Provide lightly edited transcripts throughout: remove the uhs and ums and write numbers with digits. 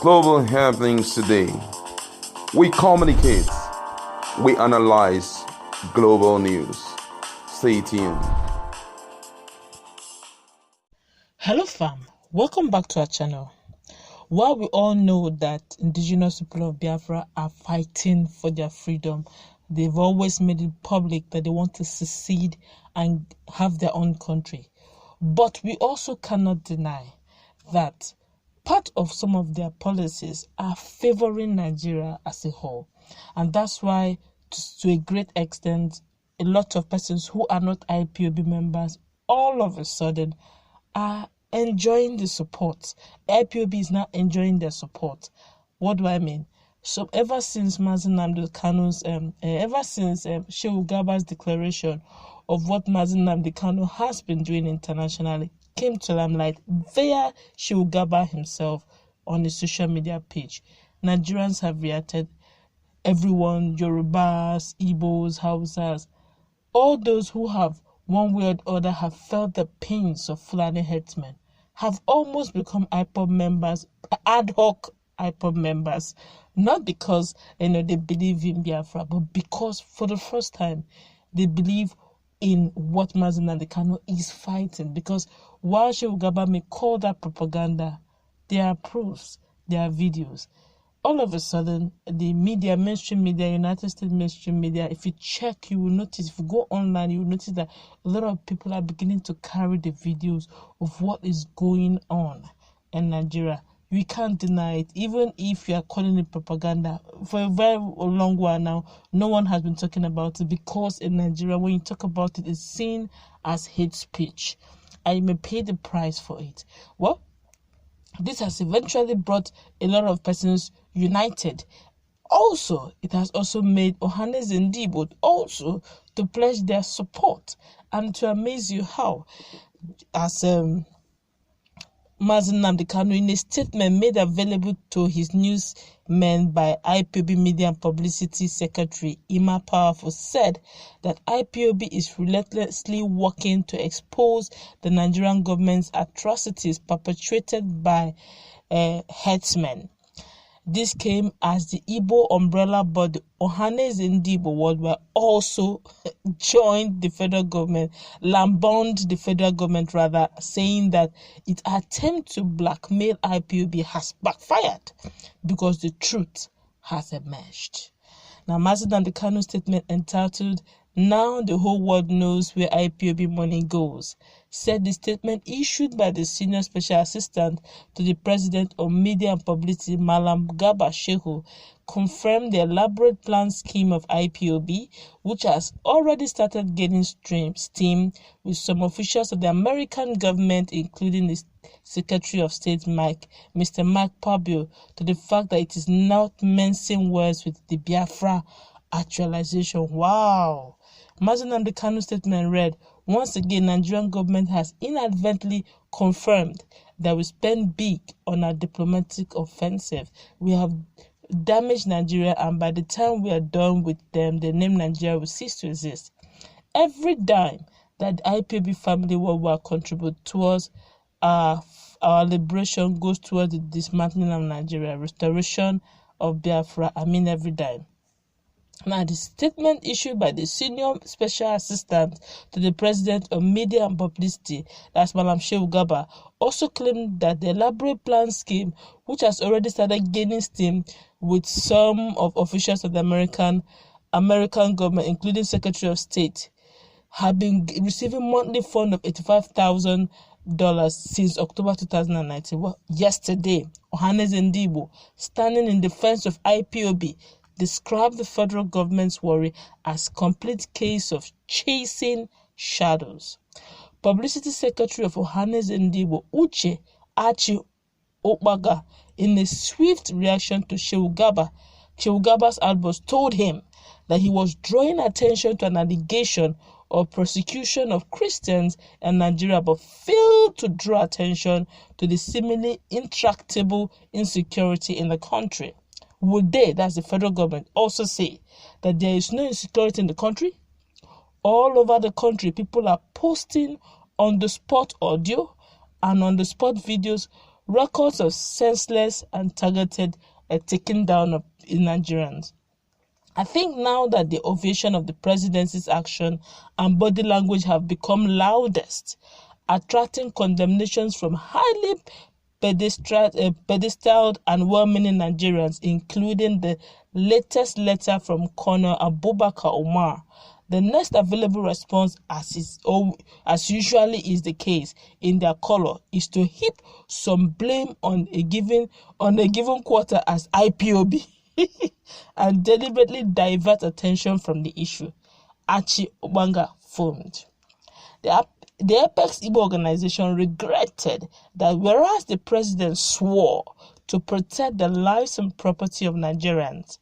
global happenings today. We communicate, we analyze global news. Stay tuned. Hello fam, welcome back to our channel. While we all know that indigenous people of Biafra are fighting for their freedom, they've always made it public that they want to secede and have their own country. But we also cannot deny that part of some of their policies are favoring Nigeria as a whole. And that's why, to a great extent, a lot of persons who are not IPoB members all of a sudden are enjoying the support. IPoB is now enjoying their support. What do I mean? So ever since Nnamdi Kanu's, Shehu Garba's declaration of what Nnamdi Kanu has been doing internationally came to limelight via Shehu Garba himself on his social media page, Nigerians have reacted. Everyone, Yorubas, Igbos, Hausas, all those who have one way or the other have felt the pains of Fulani herdsmen have almost become IPob members, ad hoc IPob members, not because they believe in Biafra, but because for the first time they believe in what Nnamdi Kanu is fighting. Because while Shehu Garba may call that propaganda, there are proofs, there are videos. All of a sudden, the media, mainstream media, United States mainstream media, if you check, you will notice, if you go online, you will notice that a lot of people are beginning to carry the videos of what is going on in Nigeria. We can't deny it. Even if you are calling it propaganda, for a very long while now, no one has been talking about it, because in Nigeria, when you talk about it, it's seen as hate speech, and you may pay the price for it. Well, this has eventually brought a lot of persons united. Also, it has also made OhanezeNdigbo also to pledge their support. And to amaze you how, as Nnamdi Kanu, in a statement made available to his newsmen by IPoB Media and Publicity Secretary Ima Powerful, said that IPoB is relentlessly working to expose the Nigerian government's atrocities perpetrated by herdsmen. This came as the Igbo umbrella body OhanezeNdigbo worldwide also joined the federal government, lambawned the federal government rather, saying that its attempt to blackmail IPoB has backfired because the truth has emerged. Now, Nnamdi Kanu's statement entitled "Now the Whole World Knows Where IPoB Money Goes" said the statement issued by the Senior Special Assistant to the President of Media and Publicity, Shehu Garba, confirmed the elaborate planned scheme of IPoB, which has already started gaining steam with some officials of the American government, including the Secretary of State, Mr. Mike Pompeo, to the fact that it is not mincing words with the Biafra actualization. Wow! Nnamdi Kanu's statement read, "Once again, Nigerian government has inadvertently confirmed that we spend big on our diplomatic offensive. We have damaged Nigeria, and by the time we are done with them, the name Nigeria will cease to exist. Every dime that the IPoB family worldwide contribute towards our liberation goes towards the dismantling of Nigeria, restoration of Biafra. I mean every dime." Now, the statement issued by the Senior Special Assistant to the President of Media and Publicity, that's Madam Shehu Garba, also claimed that the elaborate plan scheme, which has already started gaining steam with some of officials of the American government, including Secretary of State, have been receiving monthly fund of $85,000 since October 2019. Well, yesterday, OhanezeNdigbo, standing in defense of IPoB, described the federal government's worry as complete case of chasing shadows. Publicity Secretary of OhanezeNdigbo, Uche Achi Okpaga, in a swift reaction to Shehu Garba's outburst, told him that he was drawing attention to an allegation of persecution of Christians in Nigeria, but failed to draw attention to the seemingly intractable insecurity in the country. Would they, that's the federal government, also say that there is no insecurity in the country? All over the country, people are posting on the spot audio and on the spot videos records of senseless and targeted taking down of Nigerians. I think now that the ovation of the presidency's action and body language have become loudest, attracting condemnations from highly pedestaled and well-meaning Nigerians, including the latest letter from Colonel Abubakar Umar. The next available response, as usually is the case in their color, is to heap some blame on a given quarter as IPoB and deliberately divert attention from the issue. Okpaga foamed. The Apex Igbo organization regretted that whereas the president swore to protect the lives and property of Nigerians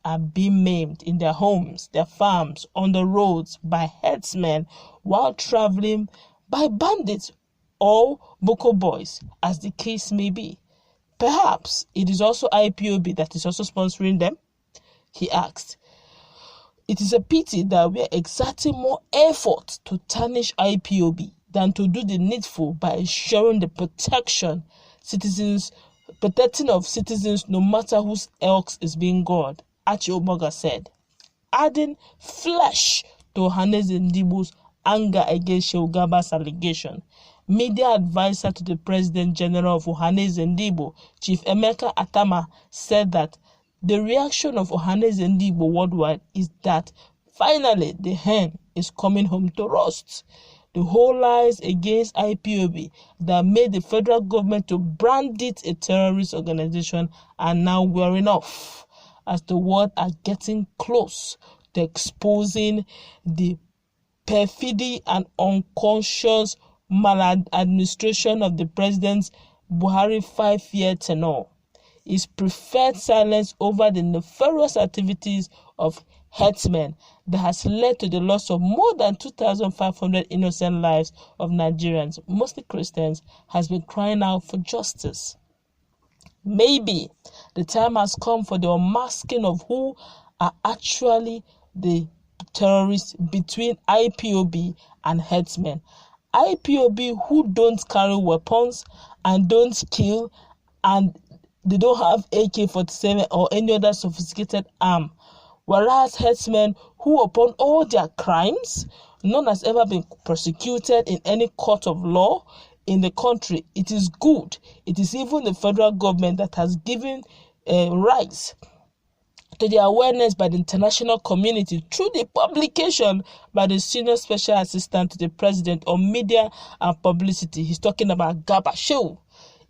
are being maimed in their homes, their farms, on the roads by herdsmen while traveling, by bandits or Boko boys, as the case may be. Perhaps it is also IPoB that is also sponsoring them, he asked. It is a pity that we are exerting more effort to tarnish IPoB than to do the needful by ensuring the protecting of citizens no matter whose else is being gored, Okpaga said, adding flesh to OhanezeNdigbo's anger against Shehu Garba's allegation. Media advisor to the President General of OhanezeNdigbo, Chief Emeka Atama, said that the reaction of OhanezeNdigbo worldwide is that finally the hen is coming home to roast. The whole lies against IPoB that made the federal government to brand it a terrorist organization are now wearing off, as the world are getting close to exposing the perfidy and unconscious maladministration of the President's Buhari 5-year tenure. His preferred silence over the nefarious activities of herdsmen that has led to the loss of more than 2,500 innocent lives of Nigerians, mostly Christians, has been crying out for justice. Maybe the time has come for the unmasking of who are actually the terrorists between IPoB and herdsmen. IPoB who don't carry weapons and don't kill, and they don't have AK-47 or any other sophisticated arm, whereas herdsmen who, upon all their crimes, none has ever been prosecuted in any court of law in the country. It is good. It is even the federal government that has given rise to the awareness by the international community through the publication by the Senior Special Assistant to the President on Media and Publicity. He's talking about Garba Shehu.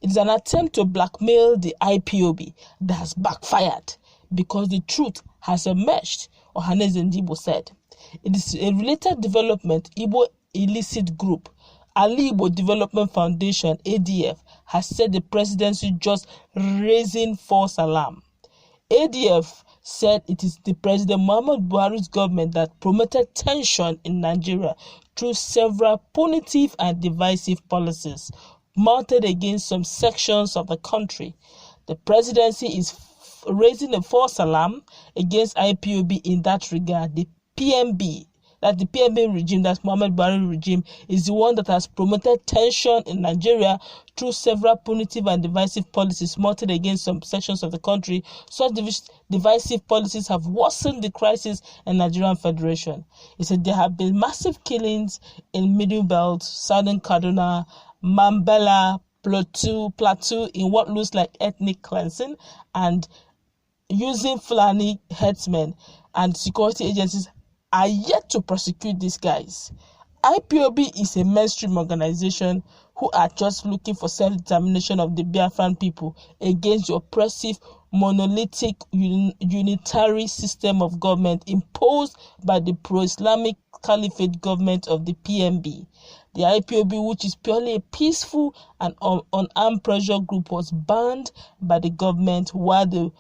It is an attempt to blackmail the IPoB that has backfired because the truth has emerged, OhanezeNdigbo said. It is a related development. Igbo illicit group, Alaigbo Development Foundation, ADF, has said the presidency just raising false alarm. ADF said it is the President Muhammad Buhari's government that promoted tension in Nigeria through several punitive and divisive policies mounted against some sections of the country. The presidency is raising a false alarm against IPoB in that regard. The PMB, that the PMB regime, that's Muhammad Buhari regime, is the one that has promoted tension in Nigeria through several punitive and divisive policies mounted against some sections of the country. Such divisive policies have worsened the crisis in Nigerian Federation. He said there have been massive killings in Middle Belt, Southern Kaduna, Mambela, Plateau in what looks like ethnic cleansing, and using Fulani herdsmen, and security agencies are yet to prosecute these guys. IPoB is a mainstream organization who are just looking for self-determination of the Biafran people against the oppressive, monolithic, unitary system of government imposed by the pro-Islamic caliphate government of the PMB. The IPoB, which is purely a peaceful and unarmed pressure group, was banned by the government, while the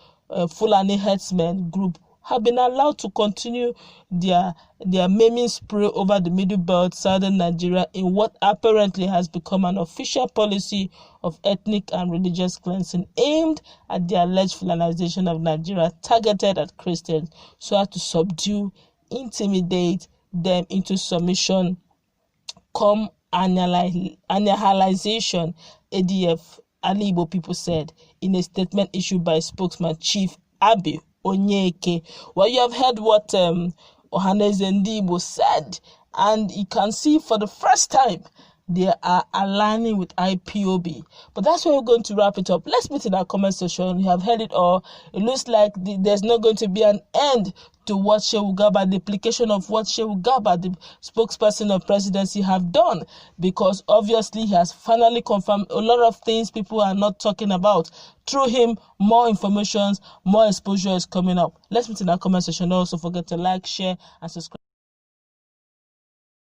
Fulani herdsmen group have been allowed to continue their maiming spree over the Middle Belt, Southern Nigeria, in what apparently has become an official policy of ethnic and religious cleansing aimed at the alleged Fulanization of Nigeria, targeted at Christians, so as to subdue, intimidate them into submission come annihilation, ADF Alaigbo people said in a statement issued by spokesman Chief Abi Onyeke. Well, you have heard what OhanezeNdigbo said, and you can see for the first time they are aligning with IPob. But that's where we're going to wrap it up. Let's meet in our comment section. You have heard it all. It looks like there's not going to be an end to what Shehu Garba, the application of what Shehu Garba, the spokesperson of Presidency, have done, because obviously he has finally confirmed a lot of things people are not talking about. Through him, more information, more exposure is coming up. Let's meet in our comment section. Don't also forget to like, share, and subscribe.